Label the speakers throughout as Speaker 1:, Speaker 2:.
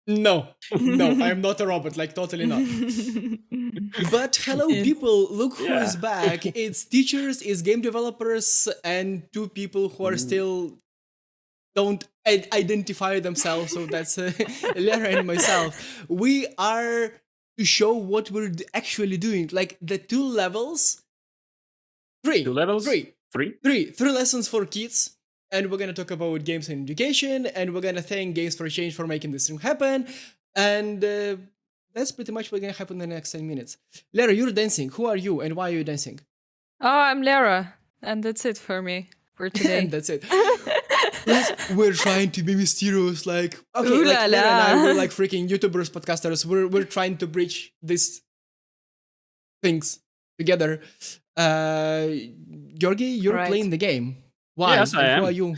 Speaker 1: No, no, I am not a robot, like totally not. But hello,
Speaker 2: Yeah.
Speaker 1: people, look who
Speaker 3: Yeah.
Speaker 1: is back. It's teachers, it's game developers, and two people who are
Speaker 3: Mm.
Speaker 1: still don't identify themselves. So that's Lara and myself. We are to show what we're actually doing. Like the two levels,
Speaker 3: Two
Speaker 1: three,
Speaker 3: levels?
Speaker 1: three,
Speaker 3: Three?
Speaker 1: three lessons for kids. And we're gonna talk about games and education, and we're gonna thank Games for Change for making this thing happen. And that's pretty much what's gonna happen in the next 10 minutes. Lara, you're dancing. Who are you, and why are you dancing?
Speaker 2: Oh, I'm Lara, and that's it for me for
Speaker 1: And
Speaker 2: today.
Speaker 1: that's it. We're trying to be mysterious, like okay,
Speaker 2: Ooh la
Speaker 1: like Lara and I, we're
Speaker 2: la.
Speaker 1: like freaking YouTubers, podcasters. We're trying to bridge these things together. Uh, Georgi, you're
Speaker 2: Right.
Speaker 1: playing the game. Why
Speaker 3: Yes, I
Speaker 1: and who are
Speaker 3: am.
Speaker 1: you?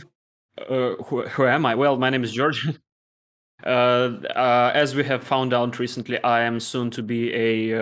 Speaker 3: Who am I? Well, my name is George. As we have found out recently, I am soon to be a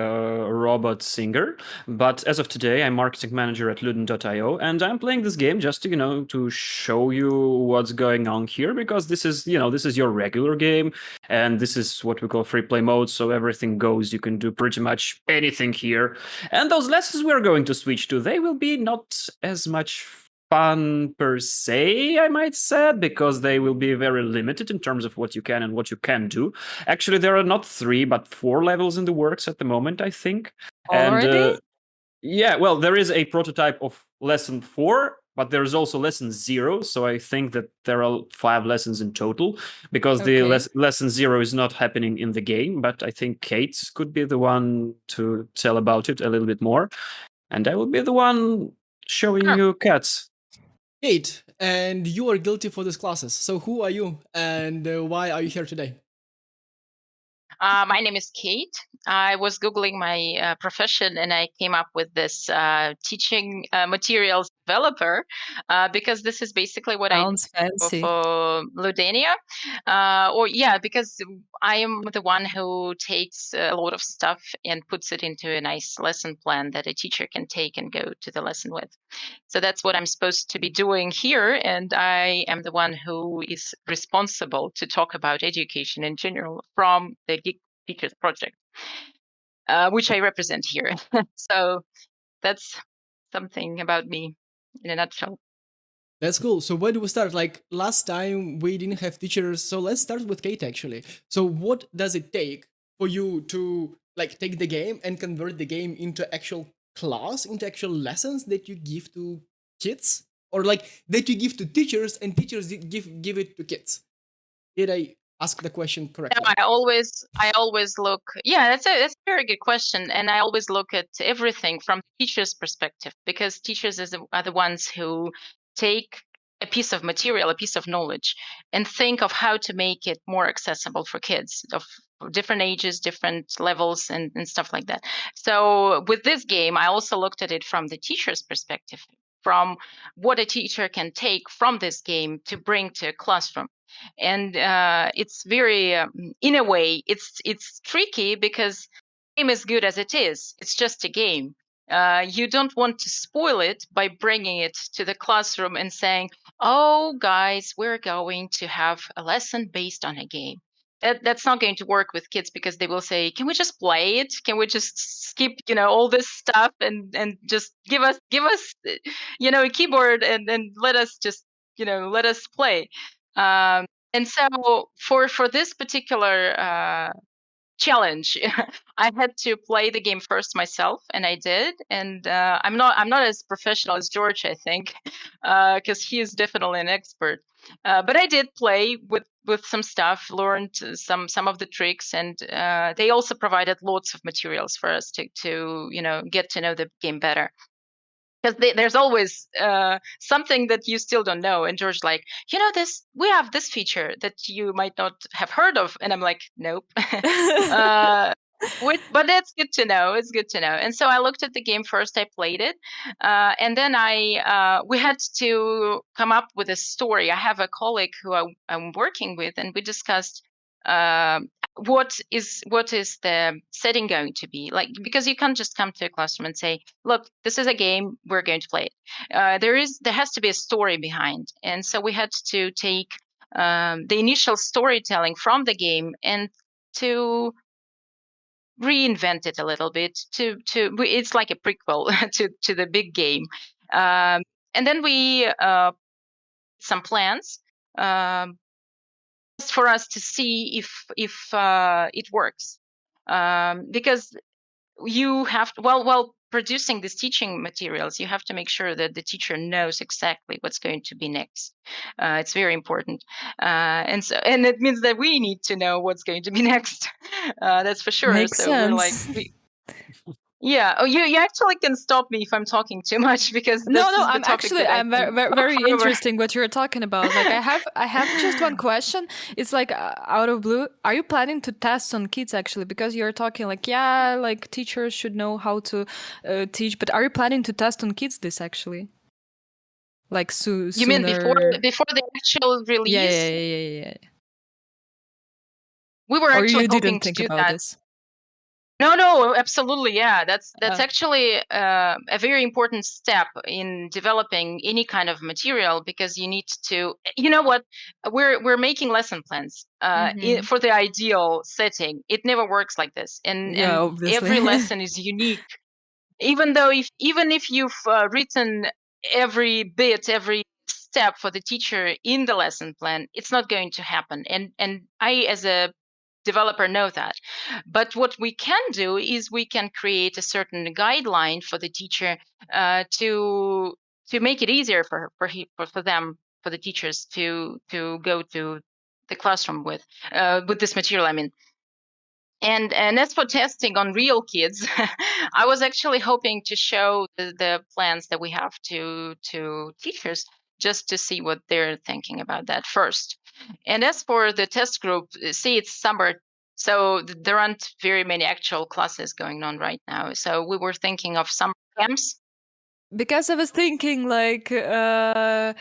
Speaker 3: robot singer. But as of today, I'm marketing manager at Luden.io, and I'm playing this game just to, to show you what's going on here, because this is your regular game, and this is what we call free play mode. So everything goes. You can do pretty much anything here. And those lessons we're going to switch to, they will be not as much fun per se, I might say, because they will be very limited in terms of what you can and what you can do. Actually, there are not 3 but 4 levels in the works at the moment, I think. And
Speaker 2: Already?
Speaker 3: yeah, well, there is a prototype of lesson 4, but there's also lesson 0. So I think that there are 5 lessons in total, because the
Speaker 2: Okay.
Speaker 3: lesson 0 is not happening in the game. But I think Kate could be the one to tell about it a little bit more, and I will be the one showing
Speaker 2: Sure.
Speaker 3: you cats.
Speaker 1: Kate, and you are guilty for these classes. So who are you, and why are you here today?
Speaker 4: My name is Kate. I was Googling my profession and I came up with this teaching materials developer because this is basically what I do
Speaker 2: Sounds fancy.
Speaker 4: for Ludenia. Because I am the one who takes a lot of stuff and puts it into a nice lesson plan that a teacher can take and go to the lesson with. So that's what I'm supposed to be doing here. And I am the one who is responsible to talk about education in general from the Geek Teachers project, which I represent here. So that's something about me in a nutshell.
Speaker 1: That's cool. So where do we start? Like last time we didn't have teachers, so let's start with Kate actually. So what does it take for you to like take the game and convert the game into actual class, into actual lessons that you give to kids, or like that you give to teachers and teachers give it to kids? Did I ask the question
Speaker 4: No,
Speaker 1: correctly?
Speaker 4: I always look. Yeah, that's a very good question, and I always look at everything from teachers' perspective because teachers are the ones who take a piece of material, a piece of knowledge, and think of how to make it more accessible for kids of different ages, different levels, and stuff like that. So with this game, I also looked at it from the teacher's perspective, from what a teacher can take from this game to bring to a classroom. And it's very in a way it's tricky because the game is good as it is. It's just a game. You don't want to spoil it by bringing it to the classroom and saying, oh guys, we're going to have a lesson based on a game. That's not going to work with kids because they will say, can we just play it? Can we just skip all this stuff and just give us a keyboard and let us just let us play. And so for this particular challenge, I had to play the game first myself, and I did. And I'm not as professional as George, I think, because he is definitely an expert. But I did play with some stuff, learned some of the tricks, and they also provided lots of materials for us to get to know the game better. Because there's always something that you still don't know, and George like, this we have this feature that you might not have heard of, and I'm like, nope. But that's good to know. It's good to know. And so I looked at the game first. I played it, and then we had to come up with a story. I have a colleague who I'm working with, and we discussed what is the setting going to be like, because you can't just come to a classroom and say, look, this is a game, we're going to play it. There has to be a story behind, and so we had to take the initial storytelling from the game and to reinvent it a little bit. It's like a prequel to the big game, and then we some plans for us to see if it works, because you have to, while producing these teaching materials, you have to make sure that the teacher knows exactly what's going to be next. It's very important, and it means that we need to know what's going to be next. That's for sure.
Speaker 2: Makes
Speaker 4: so
Speaker 2: sense.
Speaker 4: we're like, yeah. Oh, you actually can stop me if I'm talking too much, because
Speaker 2: No,
Speaker 4: this is the
Speaker 2: I'm
Speaker 4: topic
Speaker 2: actually
Speaker 4: that I
Speaker 2: I'm
Speaker 4: can
Speaker 2: very
Speaker 4: talk
Speaker 2: very
Speaker 4: forever.
Speaker 2: interesting what you're talking about. Like I have just one question. It's like out of blue. Are you planning to test on kids actually? Because you're talking like, yeah, like teachers should know how to teach, but are you planning to test on kids this actually? Like
Speaker 4: You mean before
Speaker 2: sooner?
Speaker 4: the actual release?
Speaker 2: Yeah.
Speaker 4: We were
Speaker 2: Or
Speaker 4: actually
Speaker 2: you
Speaker 4: hoping
Speaker 2: didn't
Speaker 4: to
Speaker 2: think
Speaker 4: do
Speaker 2: about
Speaker 4: that.
Speaker 2: this?
Speaker 4: No, absolutely, yeah. That's
Speaker 2: Oh.
Speaker 4: actually a very important step in developing any kind of material, because you need to, you know what, we're making lesson plans
Speaker 2: Mhm.
Speaker 4: for the ideal setting. It never works like this, and
Speaker 2: Yeah, obviously.
Speaker 4: every lesson is unique. Even if you've written every bit, every step for the teacher in the lesson plan, it's not going to happen. And I, as a developer, know that. But what we can do is we can create a certain guideline for the teacher to make it easier for them, for the teachers to go to the classroom with this material, I mean. And as for testing on real kids, I was actually hoping to show the plans that we have to teachers, just to see what they're thinking about that first. And as for the test group, see, it's summer, so there aren't very many actual classes going on right now. So we were thinking of summer camps.
Speaker 2: Because I was thinking like that,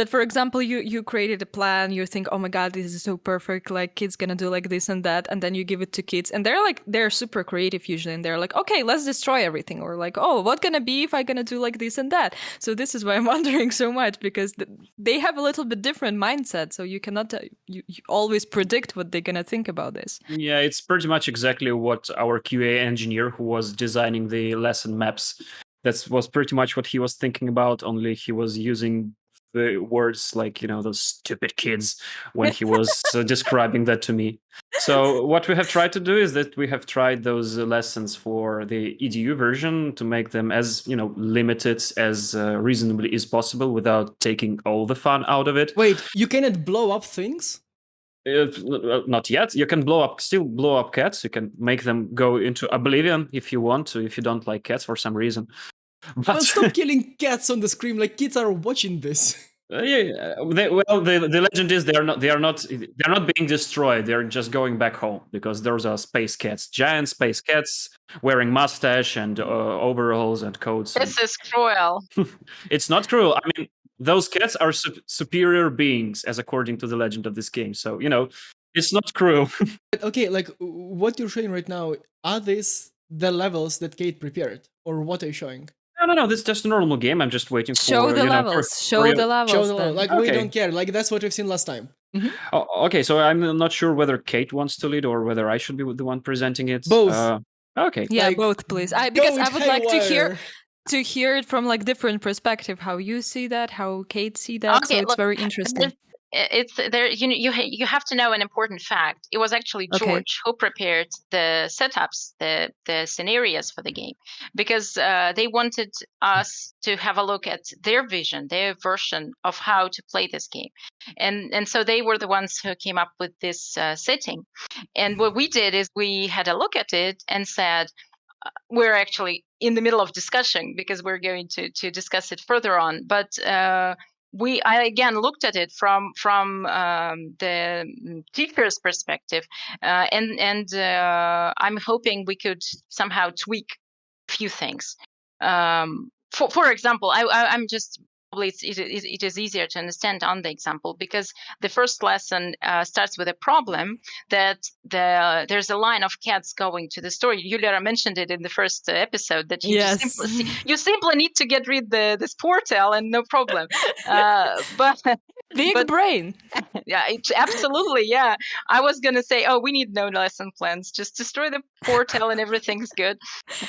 Speaker 2: for example, you created a plan, you think, oh my god, this is so perfect, like kids gonna do like this and that, and then you give it to kids and they're super creative usually, and they're like, okay, let's destroy everything, or like, oh, what gonna be if I gonna do like this and that. So this is why I'm wondering so much, because they have a little bit different mindset, so you cannot you always predict what they're gonna think about this.
Speaker 3: Yeah, it's pretty much exactly what our QA engineer who was designing the lesson maps, that was pretty much what he was thinking about, only he was using the words like, those stupid kids when he was describing that to me. So what we have tried to do is that we have tried those lessons for the EDU version to make them as, limited as reasonably is possible without taking all the fun out of it.
Speaker 1: Wait, you cannot blow up things?
Speaker 3: Not yet. You can still blow up cats. You can make them go into oblivion if you want to, if you don't like cats for some reason. But
Speaker 1: Well, stop killing cats on the screen, like kids are watching this.
Speaker 3: the legend is they're not being destroyed. They're just going back home, because those are space cats, giant space cats wearing mustache and overalls and coats.
Speaker 4: This is cruel.
Speaker 3: It's not cruel. I mean, those cats are superior beings, as according to the legend of this game. So, it's not cruel.
Speaker 1: But okay, like what you're showing right now, are these the levels that Kate prepared? Or what are you showing?
Speaker 3: No, this is just a normal game. I'm just waiting
Speaker 2: Show
Speaker 3: for,
Speaker 2: the levels. Show the levels.
Speaker 1: Show the level. Like, we
Speaker 3: Okay.
Speaker 1: don't care. Like, that's what we've seen last time.
Speaker 3: Oh, okay, so I'm not sure whether Kate wants to lead or whether I should be the one presenting it.
Speaker 1: Both.
Speaker 3: Okay.
Speaker 2: Yeah,
Speaker 1: Like,
Speaker 2: both, please. Because I
Speaker 1: don't
Speaker 2: would like
Speaker 1: haywire.
Speaker 2: to hear it from like different perspective, how you see that, how Kate see that.
Speaker 4: Okay,
Speaker 2: So it's
Speaker 4: look,
Speaker 2: very interesting.
Speaker 4: It's there. You have to know an important fact. It was actually
Speaker 2: Okay.
Speaker 4: George who prepared the setups, the scenarios for the game, because they wanted us to have a look at their vision, their version of how to play this game, and so they were the ones who came up with this setting. And what we did is we had a look at it and said, we're actually in the middle of discussion, because we're going to discuss it further on, but. I again looked at it from the teacher's perspective, and I'm hoping we could somehow tweak a few things. For example, I'm just probably it is easier to understand on the example, because the first lesson starts with a problem that there's a line of cats going to the store. Yulia mentioned it in the first episode, that you
Speaker 2: Yes.
Speaker 4: you simply need to get rid this portal and no problem. But
Speaker 2: Big brain.
Speaker 4: Yeah, it's absolutely. Yeah, I was gonna say, oh, we need no lesson plans. Just destroy the portal and everything's good.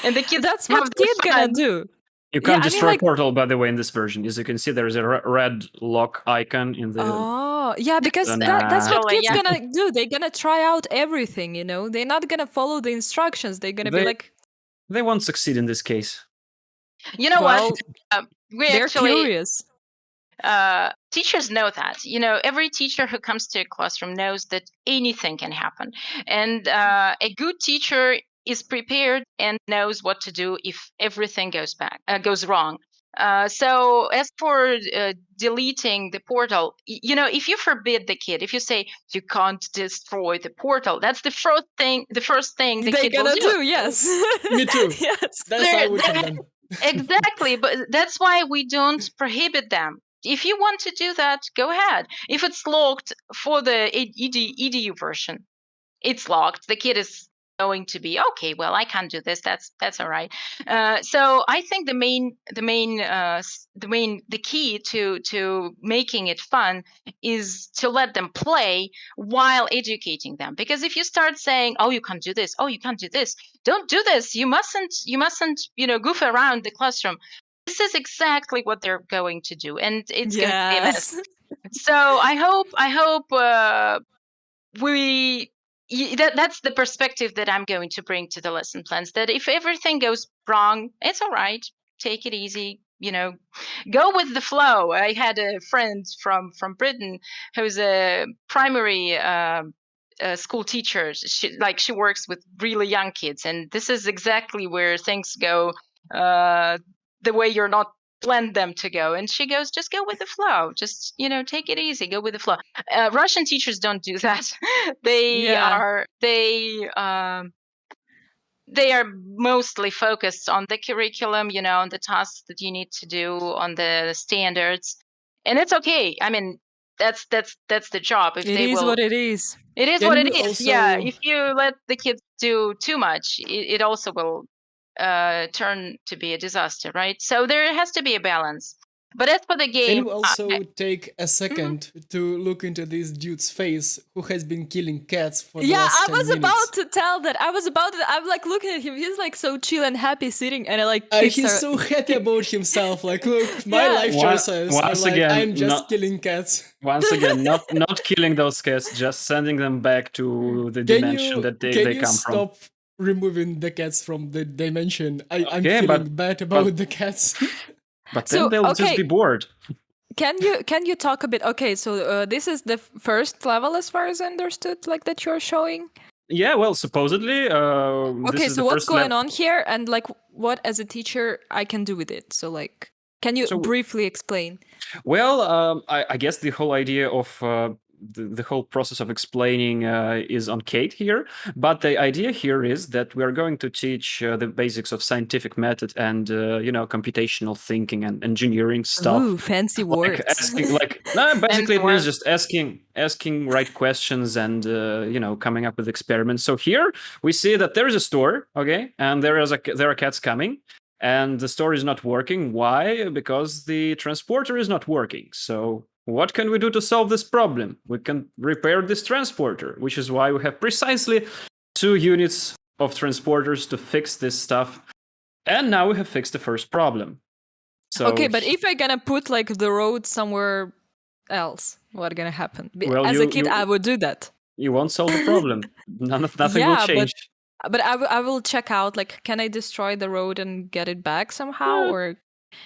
Speaker 4: And the kids
Speaker 2: That's
Speaker 4: have
Speaker 2: what
Speaker 4: their
Speaker 2: kid gonna
Speaker 4: fun.
Speaker 2: do.
Speaker 3: You can't destroy Portal, by the way, in this version. As you can see, there is a red lock icon in the...
Speaker 2: Oh, yeah, because that's what
Speaker 4: Actually,
Speaker 2: kids
Speaker 4: yeah.
Speaker 2: gonna do. They're gonna try out everything, you know? They're not gonna follow the instructions. They're gonna be like...
Speaker 3: They won't succeed in this case.
Speaker 4: You know
Speaker 2: Well,
Speaker 4: what? We
Speaker 2: they're
Speaker 4: actually
Speaker 2: curious.
Speaker 4: teachers know that. You know, every teacher who comes to a classroom knows that anything can happen, and a good teacher is prepared and knows what to do if everything goes wrong. So as for deleting the portal, you know, if you forbid the kid, if you say you can't destroy the portal, that's the first thing. The first thing the
Speaker 2: They're
Speaker 4: kid
Speaker 2: gonna
Speaker 4: will do.
Speaker 2: Yes.
Speaker 1: Me too.
Speaker 2: Yes.
Speaker 1: That's how I would have done.
Speaker 4: Exactly, but that's why we don't prohibit them. If you want to do that, go ahead. If it's locked for the EDU version, it's locked. The kid is going to be okay. Well, I can't do this. That's all right. So I think the key to making it fun is to let them play while educating them. Because if you start saying, "Oh, you can't do this. Oh, you can't do this. Don't do this. You mustn't. You know, goof around the classroom." This is exactly what they're going to do, and it's going to be a mess. So I hope that's the perspective that I'm going to bring to the lesson plans, that if everything goes wrong, it's all right. Take it easy, you know, go with the flow. I had a friend from Britain who's a primary school teacher. She works with really young kids, and this is exactly where things go the way you're not planned them to go. And she goes, just go with the flow. Just, you know, take it easy, go with the flow. Russian teachers don't do that. They are mostly focused on the curriculum, you know, on the tasks that you need to do, on the standards. And it's okay. I mean, that's the job. If
Speaker 2: it
Speaker 4: they
Speaker 2: is
Speaker 4: will,
Speaker 2: what it is.
Speaker 4: it is
Speaker 1: Can
Speaker 4: what it
Speaker 1: we
Speaker 4: is. Yeah.
Speaker 1: also-
Speaker 4: If you let the kids do too much, it also will turn to be a disaster, right? So there has to be a balance. But as for the game,
Speaker 1: Can we also take a second to look into this dude's face who has been killing cats for the last 10 minutes?
Speaker 2: I was about to tell that. I'm like looking at him. He's like so chill and happy sitting, and I like.
Speaker 1: He's so happy about himself. Like, look, my life choices.
Speaker 3: Once again,
Speaker 1: I'm just killing cats.
Speaker 3: Once again, not killing those cats, just sending them back to the dimension that they come from.
Speaker 1: Can you stop removing the cats from the dimension? I'm feeling bad about the cats.
Speaker 3: But then they'll just be bored.
Speaker 2: Can you talk a bit? Okay, so this is the first level, as far as I understood, like that you're showing.
Speaker 3: Yeah, well, supposedly.
Speaker 2: Okay, so what's going on here, and like what as a teacher I can do with it? So like, can you briefly explain?
Speaker 3: Well, I guess the whole idea of the whole process of explaining is on Kate here, but the idea here is that we are going to teach the basics of scientific method and computational thinking and engineering stuff.
Speaker 2: Ooh, fancy words.
Speaker 3: Basically, it means just asking right questions and coming up with experiments. So here we see that there is a store, okay, and there are cats coming. And the store is not working. Why? Because the transporter is not working. So what can we do to solve this problem? We can repair this transporter, which is why we have precisely 2 units of transporters to fix this stuff. And now we have fixed the first problem. So
Speaker 2: okay, but if I'm gonna put like the road somewhere else, what's gonna happen?
Speaker 3: Well,
Speaker 2: as a kid, I would do that.
Speaker 3: You won't solve the problem. Nothing will change.
Speaker 2: But I will check out, like, can I destroy the road and get it back somehow? Or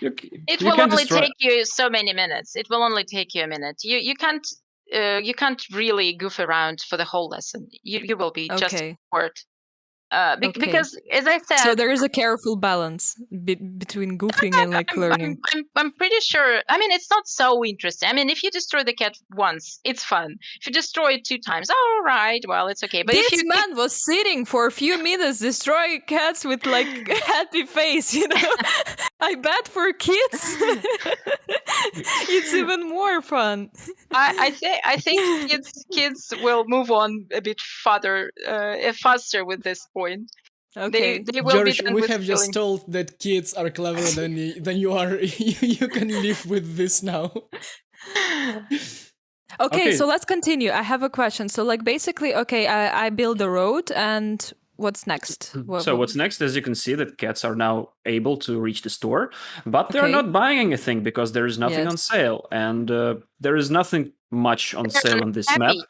Speaker 4: it will only take you so many minutes. It will only take you a minute. You can't really goof around for the whole lesson. You will be just bored. Because, as I said,
Speaker 2: so there is a careful balance between goofing and like learning.
Speaker 4: I'm pretty sure. I mean, it's not so interesting. I mean, if you destroy the cat once, it's fun. If you destroy it 2 times, all right, well, it's okay. But
Speaker 2: this man was sitting for a few minutes destroying cats with like a happy face, you know. I bet for kids, it's even more fun.
Speaker 4: I think kids will move on a bit faster with this point.
Speaker 2: Okay,
Speaker 4: they will
Speaker 1: George,
Speaker 4: be done
Speaker 1: we
Speaker 4: with
Speaker 1: have just told that kids are cleverer than you are. You can live with this now.
Speaker 2: Okay,
Speaker 3: Okay.
Speaker 2: so let's continue. I have a question. So, like, basically, okay, I build a road, and what's next?
Speaker 3: So what's next? As you can see, that cats are now able to reach the store, but they're
Speaker 2: Okay.
Speaker 3: not buying anything because there is nothing on
Speaker 2: Yes.
Speaker 3: sale, and there is nothing much on
Speaker 4: They're
Speaker 3: sale on this map.
Speaker 4: unhappy.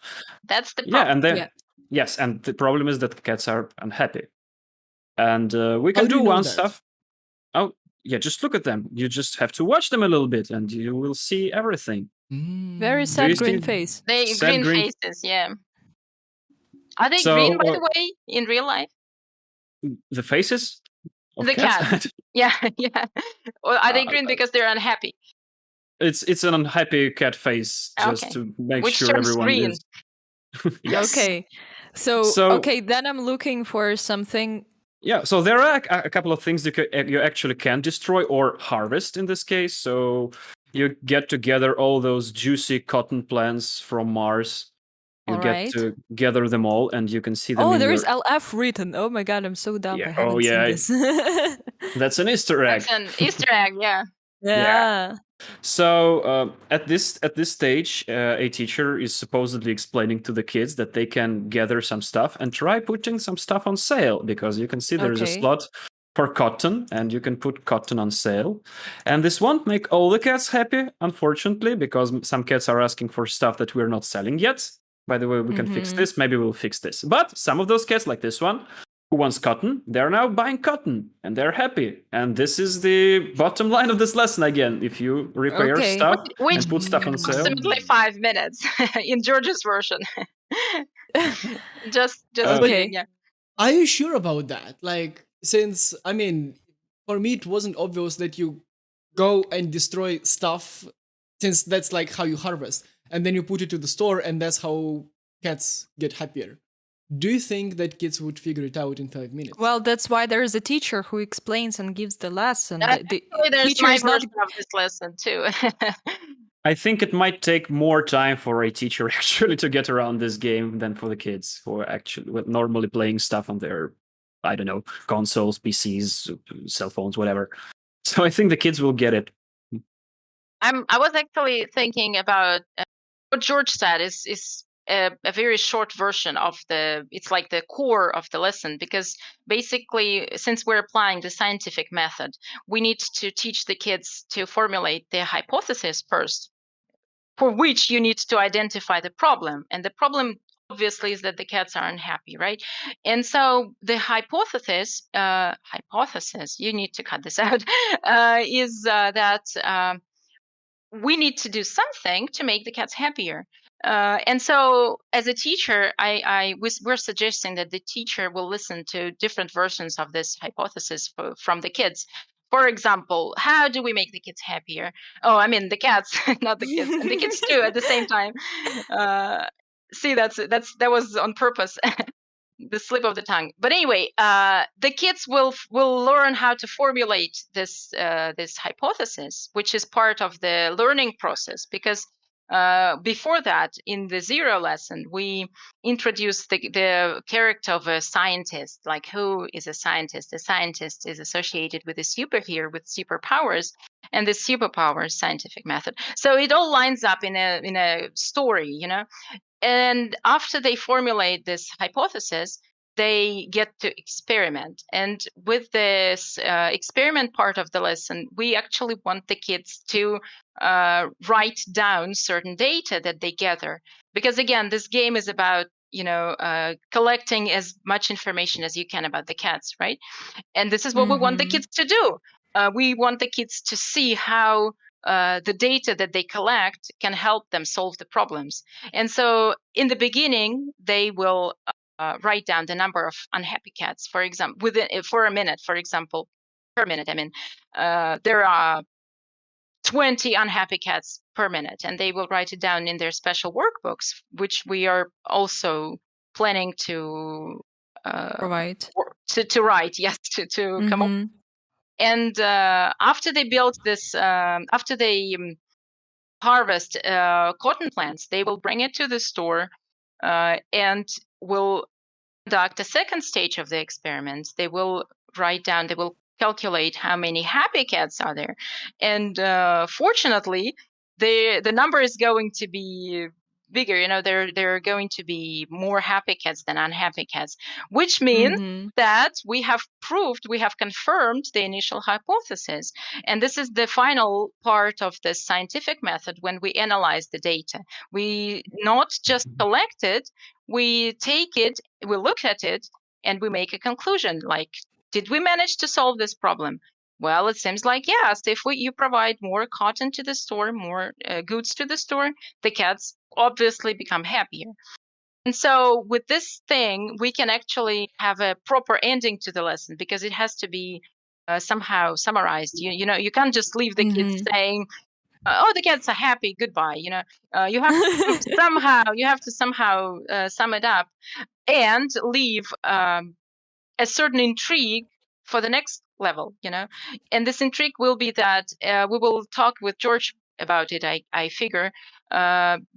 Speaker 4: That's the
Speaker 3: Yeah,
Speaker 4: problem.
Speaker 3: and then
Speaker 2: Yeah.
Speaker 3: yes, and the problem is that cats are unhappy, and we
Speaker 1: How
Speaker 3: can
Speaker 1: do
Speaker 3: do
Speaker 1: you know
Speaker 3: one
Speaker 1: that?
Speaker 3: stuff. Oh, yeah, just look at them. You just have to watch them a little bit, and you will see everything.
Speaker 2: Very
Speaker 1: Mm.
Speaker 3: Do
Speaker 2: sad
Speaker 3: you
Speaker 2: green
Speaker 3: see
Speaker 2: face.
Speaker 4: They
Speaker 3: sad
Speaker 4: green faces, yeah. Are they
Speaker 3: So
Speaker 4: green, by the way, in real life?
Speaker 3: the faces of
Speaker 4: The
Speaker 3: cats?
Speaker 4: cats. Yeah, yeah. Or are they green
Speaker 3: Uh,
Speaker 4: because they're unhappy?
Speaker 3: it's an unhappy cat face, just
Speaker 4: Okay.
Speaker 3: to make
Speaker 4: Which
Speaker 3: sure
Speaker 4: turns
Speaker 3: everyone
Speaker 4: green.
Speaker 3: is. Yes.
Speaker 2: Okay. So,
Speaker 3: So
Speaker 2: okay, then I'm looking for something.
Speaker 3: yeah, so there are a couple of things you actually can destroy or harvest in this case. So you get to gather all those juicy cotton plants from Mars. You
Speaker 2: All
Speaker 3: get
Speaker 2: right.
Speaker 3: to gather them all, and you can see them
Speaker 2: Oh,
Speaker 3: in
Speaker 2: there
Speaker 3: your.
Speaker 2: is LF written. Oh my god, I'm so dumb.
Speaker 3: Yeah.
Speaker 2: I haven't
Speaker 3: Oh
Speaker 2: seen
Speaker 3: yeah.
Speaker 2: this.
Speaker 3: That's an Easter egg.
Speaker 4: That's an Easter egg, yeah.
Speaker 2: Yeah.
Speaker 3: So at this stage, a teacher is supposedly explaining to the kids that they can gather some stuff and try putting some stuff on sale, because you can see there is a
Speaker 2: Okay.
Speaker 3: slot for cotton, and you can put cotton on sale. And this won't make all the cats happy, unfortunately, because some cats are asking for stuff that we're not selling yet. By the way, we can fix this. Maybe we'll fix this. But some of those cats, like this one, who wants cotton, they're now buying cotton, and they're happy. And this is the bottom line of this lesson again. If you repair
Speaker 2: Okay.
Speaker 3: stuff
Speaker 4: Which
Speaker 3: and put stuff on sale,
Speaker 4: approximately 5 minutes in Georgia's version. just
Speaker 2: Okay.
Speaker 4: kidding, yeah.
Speaker 1: Are you sure about that? Like, since, I mean, for me, it wasn't obvious that you go and destroy stuff, since that's like how you harvest, and then you put it to the store, and that's how cats get happier. Do you think that kids would figure it out in 5 minutes?
Speaker 2: Well, that's why there is a teacher who explains and gives the lesson. The
Speaker 4: Actually, there's
Speaker 2: teacher
Speaker 4: my
Speaker 2: is not.
Speaker 4: version of this lesson too.
Speaker 3: I think it might take more time for a teacher actually to get around this game than for the kids who are actually normally playing stuff on their, I don't know, consoles, PCs, cell phones, whatever. So I think the kids will get it.
Speaker 4: I was actually thinking about what George said is a very short version of it's like the core of the lesson, because basically, since we're applying the scientific method, we need to teach the kids to formulate their hypothesis first, for which you need to identify the problem. And the problem obviously is that the cats are unhappy, right? And so the hypothesis, you need to cut this out, is that we need to do something to make the cats happier. And so as a teacher, we're suggesting that the teacher will listen to different versions of this hypothesis from the kids. For example, how do we make the kids happier? Oh, I mean the cats, not the kids, and the kids too at the same time. See, that was on purpose. The slip of the tongue. But anyway, the kids will learn how to formulate this hypothesis, which is part of the learning process. Because before that, in the zero lesson, we introduced the character of a scientist. Like, who is a scientist? A scientist is associated with a superhero with superpowers, and the superpowers scientific method. So it all lines up in a story, you know. And after they formulate this hypothesis, they get to experiment. And with this experiment part of the lesson, we actually want the kids to write down certain data that they gather. Because again, this game is about collecting as much information as you can about the cats, right? And this is what we want the kids to do. We want the kids to see how the data that they collect can help them solve the problems. And so in the beginning, they will write down the number of unhappy cats, for example, for a minute, for example, per minute, I mean, there are 20 unhappy cats per minute, and they will write it down in their special workbooks, which we are also planning to
Speaker 2: Provide.
Speaker 4: to write, yes, to come up. And after they build this, after they harvest cotton plants, they will bring it to the store and will conduct a second stage of the experiment. They will write down, they will calculate how many happy cats are there. And fortunately, the number is going to be bigger. There are going to be more happy cats than unhappy cats, which means that we have confirmed the initial hypothesis. And this is the final part of the scientific method. When we analyze the data, we not just collect it, we take it, we look at it, and we make a conclusion. Like, did we manage to solve this problem? Well, it seems like yes. If you provide more cotton to the store, more goods to the store, the cats obviously become happier. And so with this thing, we can actually have a proper ending to the lesson, because it has to be somehow summarized. You can't just leave the kids saying, "Oh, the cats are happy. Goodbye." You have to somehow sum it up and leave a certain intrigue for the next level. And this intrigue will be that we will talk with George about it. I figure.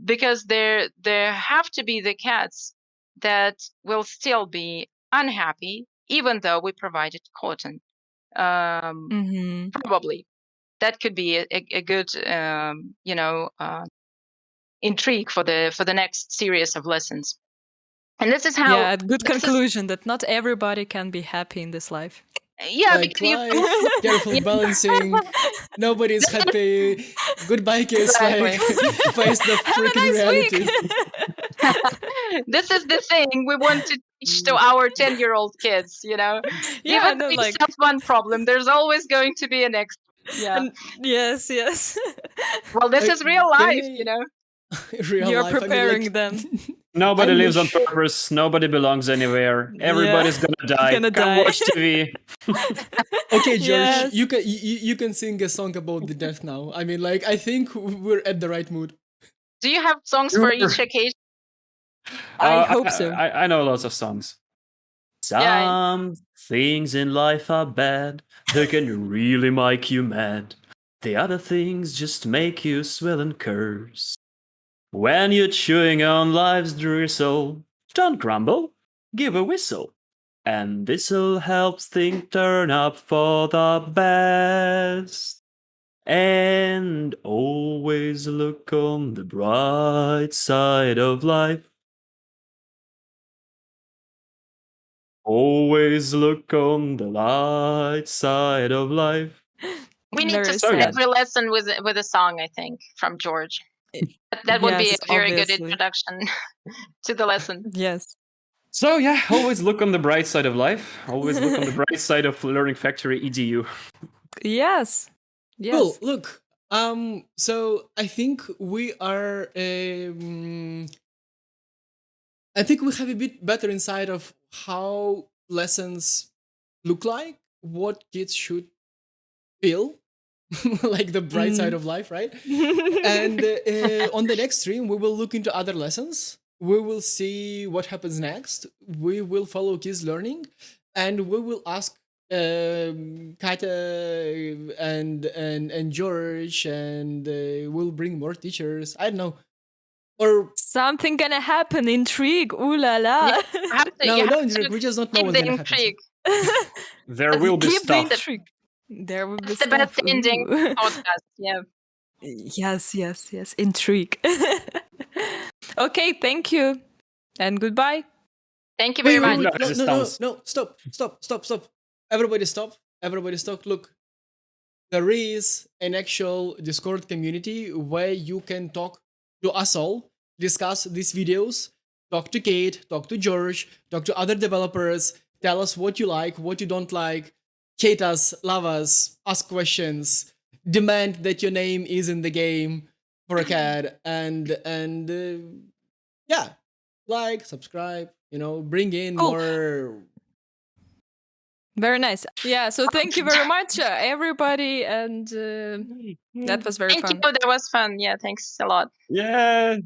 Speaker 4: Because there have to be the cats that will still be unhappy, even though we provided cotton. Probably that could be a good, intrigue for the next series of lessons. And this is how.
Speaker 2: Yeah, a good conclusion that not everybody can be happy in this life.
Speaker 4: Yeah,
Speaker 1: like life, careful balancing. Nobody's happy. Goodbye, kids.
Speaker 4: Exactly.
Speaker 1: Like, face the freaking reality.
Speaker 4: This is the thing we want to teach to our 10-year-old kids.
Speaker 2: Yeah,
Speaker 4: even if you solve one problem, there's always going to be a next. Yeah.
Speaker 2: Yes.
Speaker 4: Well, this is real life.
Speaker 1: Real
Speaker 2: You're
Speaker 1: life.
Speaker 2: preparing them.
Speaker 3: Nobody lives on purpose. Nobody belongs anywhere. Everybody's gonna die. Come watch TV.
Speaker 1: Okay, George, you can sing a song about the death now. I mean, like, I think we're at the right mood.
Speaker 4: Do you have songs for each occasion?
Speaker 2: I hope so.
Speaker 3: I know lots of songs. Some things in life are bad. They can really make you mad. The other things just make you swell and curse. When you're chewing on life's dreary soul, don't grumble, give a whistle. And this'll help things turn up for the best. And always look on the bright side of life. Always look on the light side of life.
Speaker 4: We need to start every lesson with a song, I think, from George. That would be a very good introduction to the lesson.
Speaker 2: Yes.
Speaker 3: So yeah, always look on the bright side of life. Always look on the bright side of Learning Factory EDU.
Speaker 2: Yes.
Speaker 1: Cool. Look. So I think we are. I think we have a bit better insight of how lessons look like, what kids should feel, like the bright side of life, right? And on the next stream, we will look into other lessons. We will see what happens next. We will follow kids learning, and we will ask Kata and George, and we'll bring more teachers. I don't know. Or
Speaker 2: something gonna happen. Intrigue. Ooh la la.
Speaker 1: No, intrigue. We just don't know what's gonna happen.
Speaker 3: There will be stuff.
Speaker 2: There will be
Speaker 4: the best ending podcast. Yeah.
Speaker 2: Yes. Intrigue. Okay, thank you, and goodbye.
Speaker 4: Thank you very much.
Speaker 1: No, stop. Everybody stop. Look, there is an actual Discord community where you can talk to us all, discuss these videos, talk to Kate, talk to George, talk to other developers, tell us what you like, what you don't like, hate us, love us, ask questions, demand that your name is in the game for a cat, and yeah, like, subscribe, bring in more.
Speaker 2: Very nice. Yeah, so thank you very much, everybody, and that was very fun.
Speaker 4: Thank you, that was fun. Yeah, thanks a lot.
Speaker 3: Yeah.